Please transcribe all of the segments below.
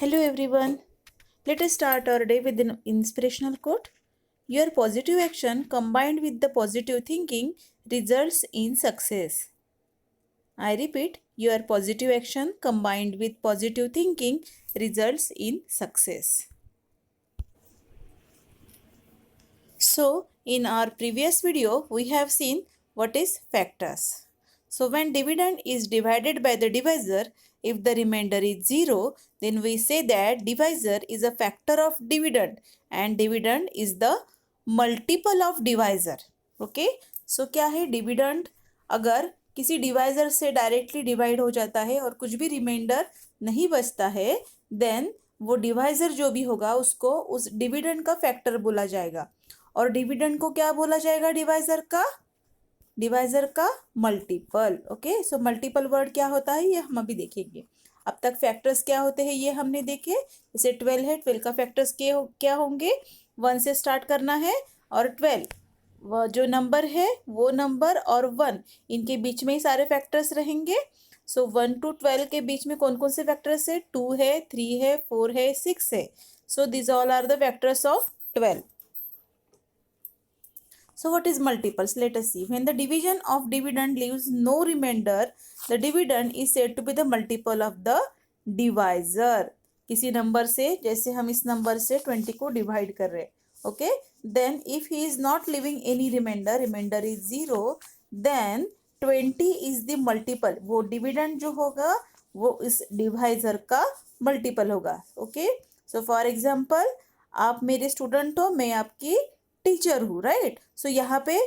Hello everyone. Let us start our day with an inspirational quote. Your positive action combined with the positive thinking results in success. I repeat, your positive action combined with positive thinking results in success. So, in our previous video, we have seen what is factors. So, when dividend is divided by the divisor, if the remainder is 0, then we say that divisor is a factor of dividend and dividend is the multiple of divisor. Okay? So, क्या है dividend? अगर किसी divisor से directly divide हो जाता है और कुछ भी रिमाइंडर नहीं बचता है, देन वो डिवाइजर जो भी होगा उसको उस डिविडेंड का फैक्टर बोला जाएगा और डिविडेंड को क्या बोला जाएगा डिवाइजर का multiple. Okay, so multiple word क्या होता है ये हम अभी देखेंगे। अब तक फैक्टर्स क्या होते हैं ये हमने देखे। जैसे 12 है, 12 का फैक्टर्स क्या होंगे, 1 से स्टार्ट करना है और 12 वो जो नंबर है वो नंबर और 1 इनके बीच में ही सारे फैक्टर्स रहेंगे। सो 1 to 12 के बीच में कौन कौन से फैक्टर्स है, 2 है, 3 है, 4 है, 6 है। So this all are the factors of 12. So what is multiples? Let us see. When the division of dividend leaves no remainder, the dividend is said to be the multiple of the divisor. किसी number से, जैसे हम इस number से 20 को divide कर रहे हैं, okay, then if he is not leaving any reminder is 0, then 20 is the multiple. वो डिविडेंड जो होगा वो इस डिवाइजर का मल्टीपल होगा। ओके, सो फॉर एग्जाम्पल आप मेरे स्टूडेंट हो, मैं आपकी टीचर हूँ, राइट। सो यहाँ पे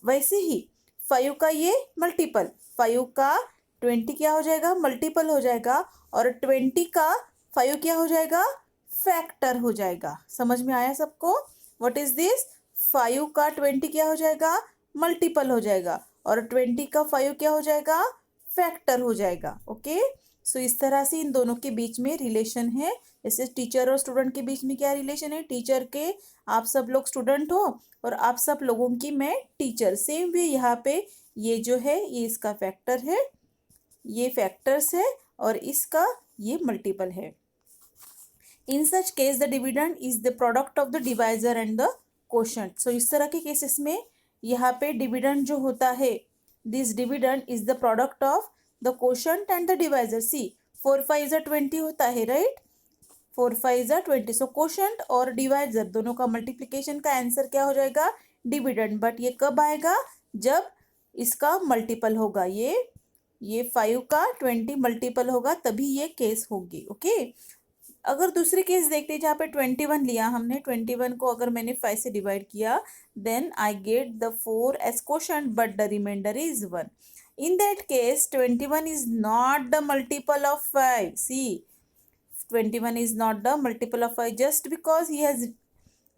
वैसे ही 5 का ये मल्टीपल, 5 का 20 क्या हो जाएगा, मल्टीपल हो जाएगा और 20 का 5 क्या हो जाएगा, फैक्टर हो जाएगा। समझ में आया सबको? What is this? 5 का 20 क्या हो जाएगा, मल्टीपल हो जाएगा और 20 का 5 क्या हो जाएगा, फैक्टर हो जाएगा। ओके, सो इस तरह से इन दोनों के बीच में रिलेशन है। जैसे टीचर और स्टूडेंट के बीच में क्या रिलेशन है, टीचर के आप सब लोग स्टूडेंट हो और आप सब लोगों की मैं टीचर। सेम वे यहाँ पे ये जो है ये इसका फैक्टर है, ये फैक्टर्स है और इसका ये मल्टीपल है। In such case the dividend is the product of the divisor and the quotient. So इस तरह के केसेस में यहाँ पे डिविडेंड जो होता है, this dividend is the product of the quotient and the divisor. See 4 5 20 होता है, राइट, 4 5 20। सो कोशेंट और डिवाइजर दोनों का मल्टीप्लिकेशन का आंसर क्या हो जाएगा, डिविडेंड। बट ये कब आएगा, जब इसका मल्टीपल होगा, ये 5 का 20 मल्टीपल होगा तभी ये केस होगी। ओके, अगर दूसरे केस देखते हैं जहाँ पे 21 लिया हमने, 21 को अगर मैंने 5 से डिवाइड किया, then I get the 4 as quotient but the reminder is 1। In that case 21 is not the multiple of 5। See 21 is not the multiple of 5 just because he has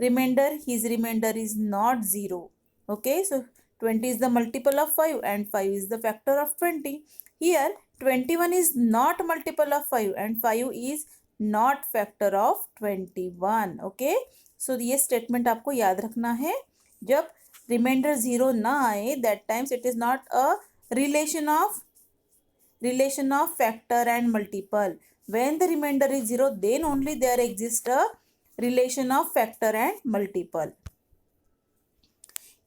remainder, his remainder is not 0. Okay, so 20 is the multiple of 5 and 5 is the factor of 20. Here 21 is not multiple of 5 and 5 is not factor of 21. Okay, so ये statement आपको याद रखना है। जब remainder 0 ना आए, that times it is not a relation of factor and multiple. When the remainder is 0, then only there exists a relation of factor and multiple.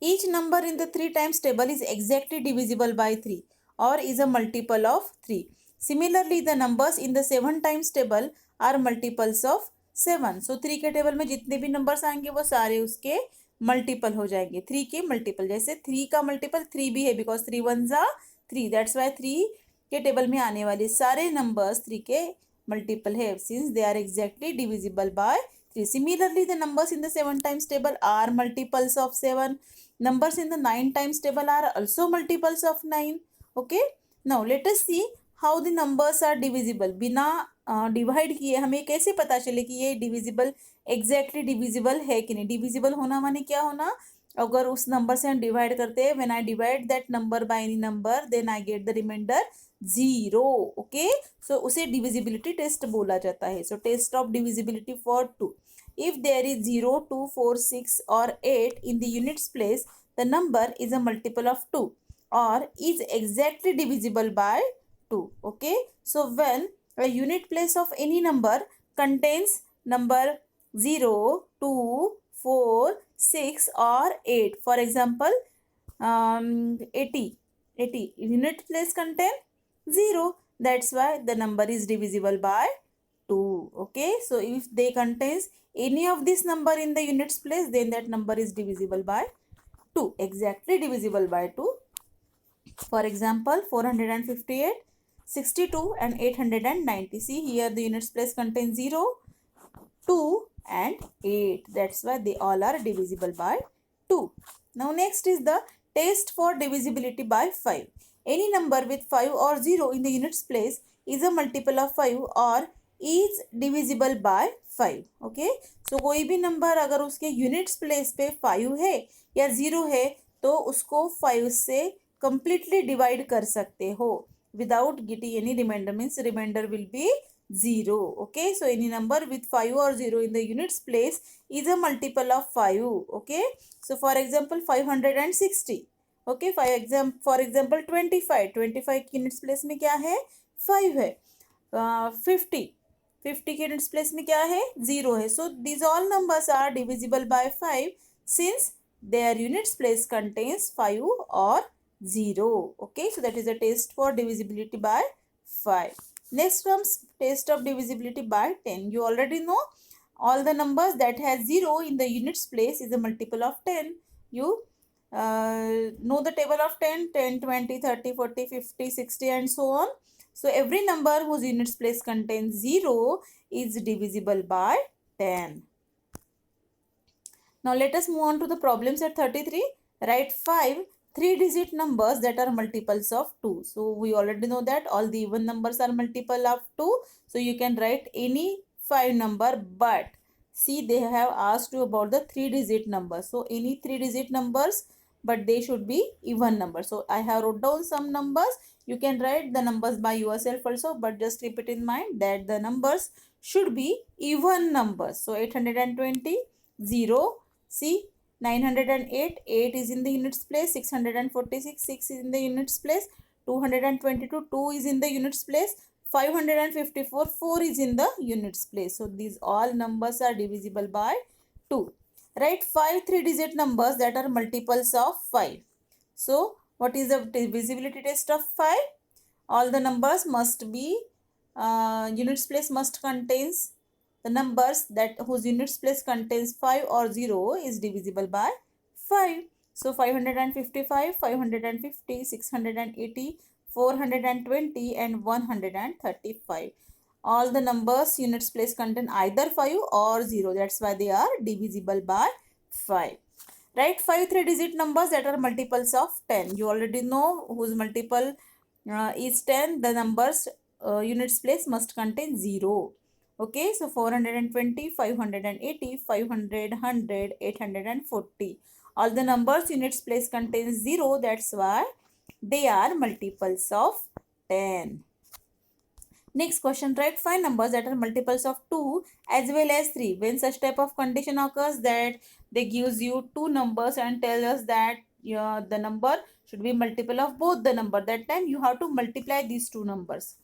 Each number in the 3 times table is exactly divisible by 3 or is a multiple of 3. Similarly, the numbers in the 7 times table are multiples of 7. So 3 के table में जितने भी numbers आएंगे वो सारे उसके multiple हो जाएंगे, 3 के मल्टीपल। जैसे 3 का मल्टीपल 3 भी है, बिकॉज 3 1 जा 3, दैट्स वाई 3 के टेबल में आने वाले सारे नंबर्स 3 के multiple है, since they are exactly divisible by 3. Similarly, the numbers in the 7 times table are multiples of 7. Numbers in the 9 times table are also multiples of 9. Okay, now let us see how the numbers are divisible. बिना divide किए हमें कैसे पता चले कि ये divisible, exactly divisible है कि नहीं। डिविजिबल होना माने क्या होना, अगर उस नंबर से हम डिवाइड करते हैं, when I divide that number by any number, then I get the remainder 0. Okay, so उसे डिविजिबिलिटी टेस्ट बोला जाता है। So test of divisibility for 2, if there is 0 2 4 6 और 8 in the units place, the number is a multiple of 2 और is exactly divisible by 2. Okay, so when a unit place of any number contains number 0, 2, 4, 6 or 8. For example, 80 unit place contain 0. That's why the number is divisible by 2. Okay, so if they contains any of this number in the units place, then that number is divisible by 2, exactly divisible by 2. For example, 458, 62 and 890. See here the units place contains 0, 2 and 8. That's why they all are divisible by 2. Now next is the test for divisibility by 5. Any number with 5 or 0 in the units place is a multiple of 5 or is divisible by 5. Okay, so कोई भी number अगर उसके units place पे 5 है या 0 है तो उसको 5 से completely divide कर सकते हो without getting any remainder, means remainder will be 0. Okay, so any number with 5 or 0 in the units place is a multiple of 5. Okay, so for example 560. Okay, for example 25 units place में क्या है 5 है. 50 के units place में क्या है 0 है. So these all numbers are divisible by 5 since their units place contains 5 or 0. Okay, so that is a test for divisibility by 5. Next comes test of divisibility by 10. You already know all the numbers that has 0 in the units place is a multiple of 10. You know the table of 10, 10, 20, 30, 40, 50, 60 and so on. So every number whose units place contains 0 is divisible by 10. Now let us move on to the problems at 33. Write 5 3-digit numbers that are multiples of 2. So we already know that all the even numbers are multiple of 2. So you can write any 5 number, but see they have asked you about the 3-digit numbers. So any 3-digit numbers, but they should be even numbers. So I have wrote down some numbers. You can write the numbers by yourself also, but just keep it in mind that the numbers should be even numbers. So 820, 0, see 908, 8 is in the units place, 646, 6 is in the units place, 222, 2 is in the units place, 554, 4 is in the units place. So these all numbers are divisible by 2. Write 5 3-digit numbers that are multiples of 5. So what is the divisibility test of 5? All the numbers must be, units place must contains the numbers that whose units place contains 5 or 0 is divisible by 5. So 555, 550, 680, 420 and 135. All the numbers units place contain either 5 or 0. That's why they are divisible by 5. Write 5 3-digit numbers that are multiples of 10. You already know whose multiple is 10. The numbers units place must contain 0. Okay, so 420, 580, 500, 100, 840. All the numbers units place contains 0. That's why they are multiples of 10. Next question, write 5 numbers that are multiples of 2 as well as 3. When such type of condition occurs that they gives you 2 numbers and tell us that the number should be multiple of both the number, that time you have to multiply these 2 numbers.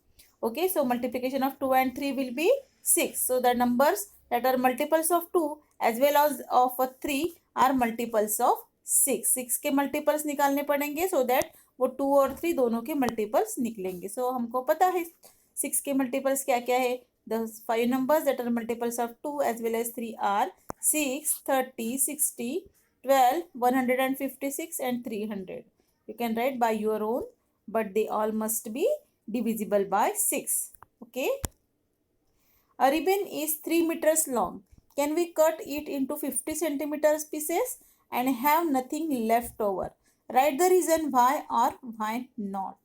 Okay, so multiplication of 2 and 3 will be 6. So the numbers that are multiples of 2 as well as of 3 are multiples of 6. 6 के multiples निकालने पड़ेंगे so that वो 2 और 3 दोनों के multiples निकलेंगे. So हमको पता है 6 के multiples क्या क्या है. The 5 numbers that are multiples of 2 as well as 3 are 6, 30, 60, 12, 156 and 300. You can write by your own, but they all must be divisible by 6. Okay. A ribbon is 3 meters long. Can we cut it into 50 centimeters pieces and have nothing left over? Write the reason why or why not.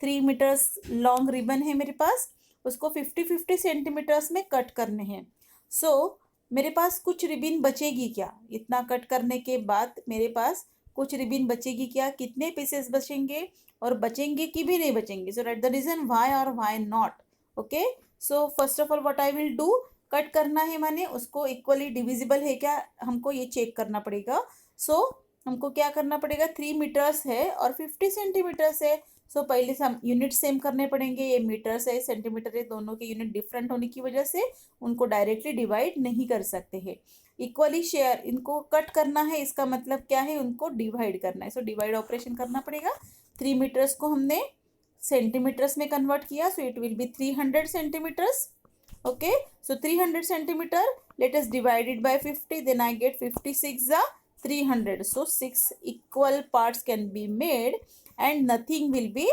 3 meters long ribbon है मेरे पास, उसको 50 centimetres में cut करने हैं. So मेरे पास कुछ ribbon बचेगी क्या? इतना कट करने के बाद मेरे पास कुछ रिबन बचेगी क्या? कितने पीसेस बचेंगे और बचेंगे कि भी नहीं बचेंगे? So write the reason why or why not. Okay. So first of all what I will do, cut करना है माने उसको इक्वली डिविजिबल है क्या हमको ये चेक करना पड़ेगा. So हमको क्या करना पड़ेगा, 3 मीटर्स है और 50 सेंटीमीटर्स है. सो पहले से हम यूनिट सेम करने पड़ेंगे। ये मीटर है, सेंटीमीटर है, दोनों के यूनिट डिफरेंट होने की वजह से उनको डायरेक्टली डिवाइड नहीं कर सकते हैं। इक्वली शेयर, इनको कट करना है, इसका मतलब क्या है, उनको डिवाइड करना है। सो डिवाइड ऑपरेशन करना पड़ेगा। 3 मीटर्स को हमने सेंटीमीटर्स में कन्वर्ट किया, so it will be 300 centimetres. Okay, so 300 centimeter, let us divide it by 50, then I get 56 300. So 6 equal parts can be made and nothing will be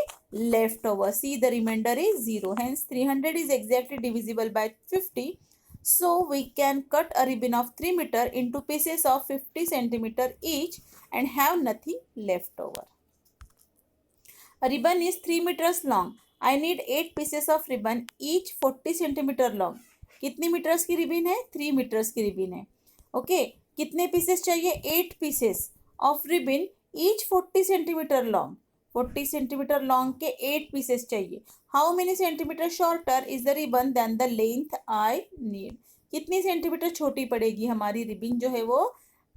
left over. See, the remainder is 0. Hence 300 is exactly divisible by 50. So we can cut a ribbon of 3 meter into pieces of 50 centimeter each and have nothing left over. A ribbon is 3 meters long. I need 8 pieces of ribbon, each 40 centimeter long. कितनी metres की ribbon है? 3 metres की ribbon है। Okay, कितने pieces चाहिए? 8 pieces of ribbon, each 40 centimetre long. 40 centimetre long के 8 pieces चाहिए। How many centimetre shorter is the ribbon than the length I need? कितनी सेंटीमीटर छोटी पड़ेगी हमारी रिबन जो है वो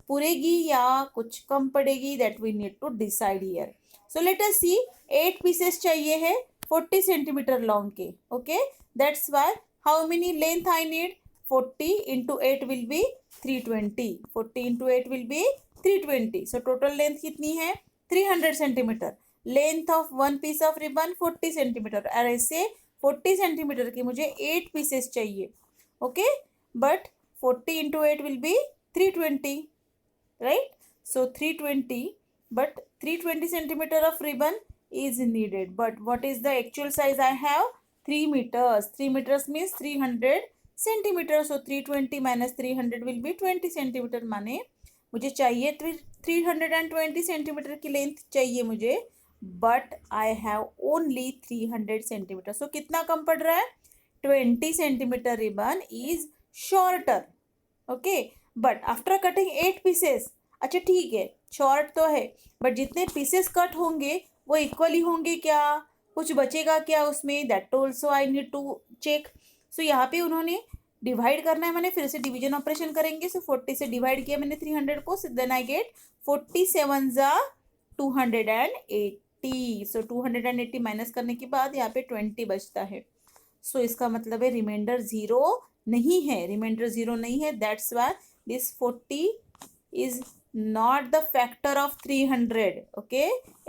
पूरेगी या कुछ कम पड़ेगी? That we need to decide here. So let us see, 8 pieces चाहिए है 40 सेंटीमीटर लॉन्ग के। Okay, that's why how many length I need? 40 into 8 will be 320। 40 into 8 will be 320। So total length कितनी है? 300 centimetre. Length of one piece of ribbon 40 centimetre. और ऐसे 40 centimetre की मुझे 8 pieces चाहिए। Okay, but 40 into 8 will be 320, right? So 320, but 320 centimeter of ribbon is needed. But what is the actual size I have? 3 meters. 3 meters means 300 centimeters. So 320 minus 300 will be 20 centimeter. माने मुझे चाहिए 320 centimetre की length चाहिए मुझे, but I have only 300 centimetre. So कितना कम पड़ रहा है? 20 centimetre ribbon is shorter. Okay, but after cutting 8 pieces, अच्छा ठीक है शॉर्ट तो है, बट जितने पीसेस कट होंगे वो इक्वली होंगे क्या? कुछ बचेगा क्या उसमें? That also I need to check. So यहाँ पे उन्होंने डिवाइड करना है, मैंने फिर से डिवीजन ऑपरेशन करेंगे। सो 40 से डिवाइड किया मैंने 300 को, then I get 47 280। So 280 minus करने के बाद यहाँ पे 20 बचता है। सो इसका मतलब है रिमाइंडर 0 नहीं है, रिमाइंडर 0 नहीं है। That's why this 40 is not the factor of 300। Okay,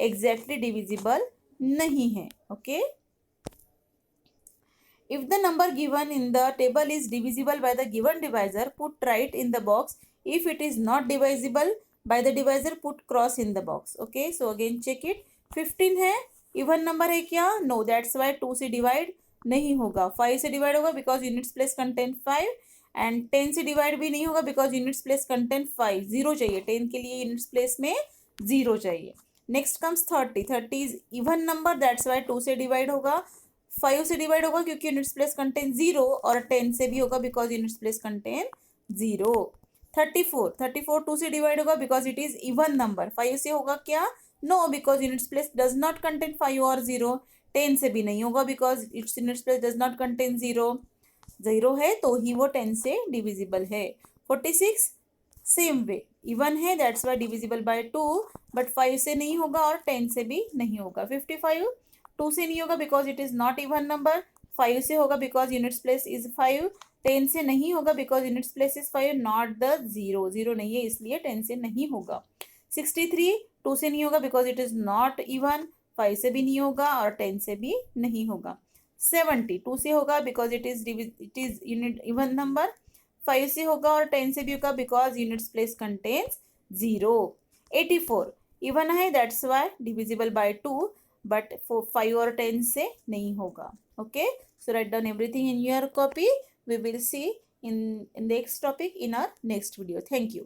exactly divisible नहीं है। Okay, if the number given in the table is divisible by the given divisor, put right in the box. If it is not divisible by the divisor, put cross in the box. Okay, so again check it. 15 है, even number है क्या? No, that's why 2 से divide नहीं होगा। 5 से divide होगा because units place content 5, and 10 से divide भी नहीं होगा बिकॉज यूनिट्स प्लेस कंटेंट 5। 0 चाहिए 10 के लिए, यूनिट्स प्लेस में 0 चाहिए। Next comes 30। 30 is even number, that's why 2 से डिवाइड होगा, 5 से डिवाइड होगा क्योंकि यूनिट्स प्लेस कंटेंट 0, और 10 से भी होगा बिकॉज यूनिट्स प्लेस कंटेंट 0। 34 2 से डिवाइड होगा because it is even number. 5 से होगा क्या? No, because units place does not contain 5 और 0। 10 से भी नहीं होगा because it's units place does not contain 0 है तो ही वो 10 से डिविजिबल है। 46 सेम वे, इवन है, that's why divisible by 2, but 5 से नहीं होगा और 10 से भी नहीं होगा। 55 2 से नहीं होगा because it is not even number. 5 से होगा बिकॉज यूनिट्स प्लेस इज 5। 10 से नहीं होगा because units place is 5, not the 0 नहीं है इसलिए 10 से नहीं होगा। 63 2 से नहीं होगा because it is not even. 5 से भी नहीं होगा और 10 से भी नहीं होगा। 70 2 से होगा because it is unit even number. 5 से होगा और 10 से भी होगा because units place contains 0। 84 even है, that's why divisible by 2, but 5 और 10 से नहीं होगा। Okay, so write down everything in your copy. We will see in next topic in our next video. Thank you.